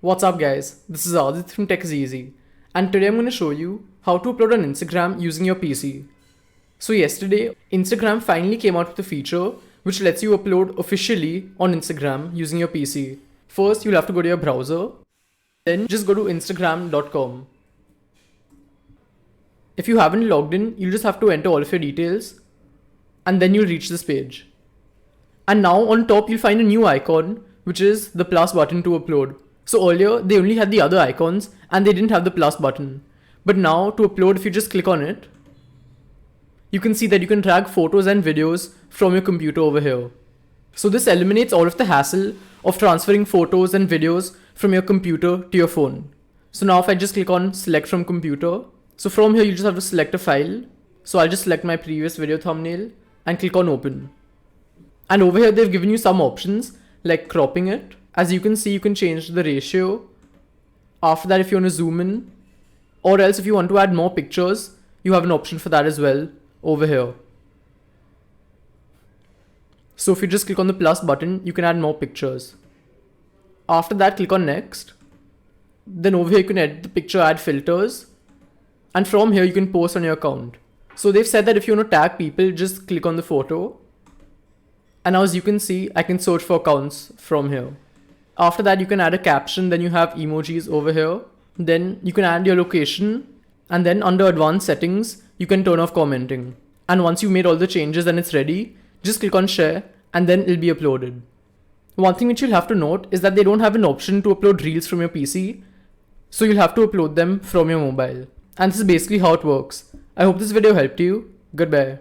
What's up guys, this is Aadit from Tech is Easy, and today I'm going to show you how to upload on Instagram using your PC. So yesterday, Instagram finally came out with a feature which lets you upload officially on Instagram using your PC. First, you'll have to go to your browser, then just go to instagram.com. If you haven't logged in, you'll just have to enter all of your details, and then you'll reach this page. And now on top, you'll find a new icon, which is the plus button to upload. So earlier, they only had the other icons and they didn't have the plus button. But now to upload, if you just click on it, you can see that you can drag photos and videos from your computer over here. So this eliminates all of the hassle of transferring photos and videos from your computer to your phone. So now if I just click on select from computer, so from here you just have to select a file. So I'll just select my previous video thumbnail and click on open. And over here they've given you some options like cropping it. As you can see, you can change the ratio. After that, if you want to zoom in, or else if you want to add more pictures, you have an option for that as well over here. So if you just click on the plus button, you can add more pictures. After that, click on next. Then over here, you can edit the picture, add filters. And from here, you can post on your account. So they've said that if you want to tag people, just click on the photo. And now as you can see, I can search for accounts from here. After that, you can add a caption, then you have emojis over here. Then you can add your location, and then under advanced settings, you can turn off commenting. And once you've made all the changes and it's ready, just click on share and then it'll be uploaded. One thing which you'll have to note is that they don't have an option to upload reels from your PC, so you'll have to upload them from your mobile. And this is basically how it works. I hope this video helped you. Goodbye.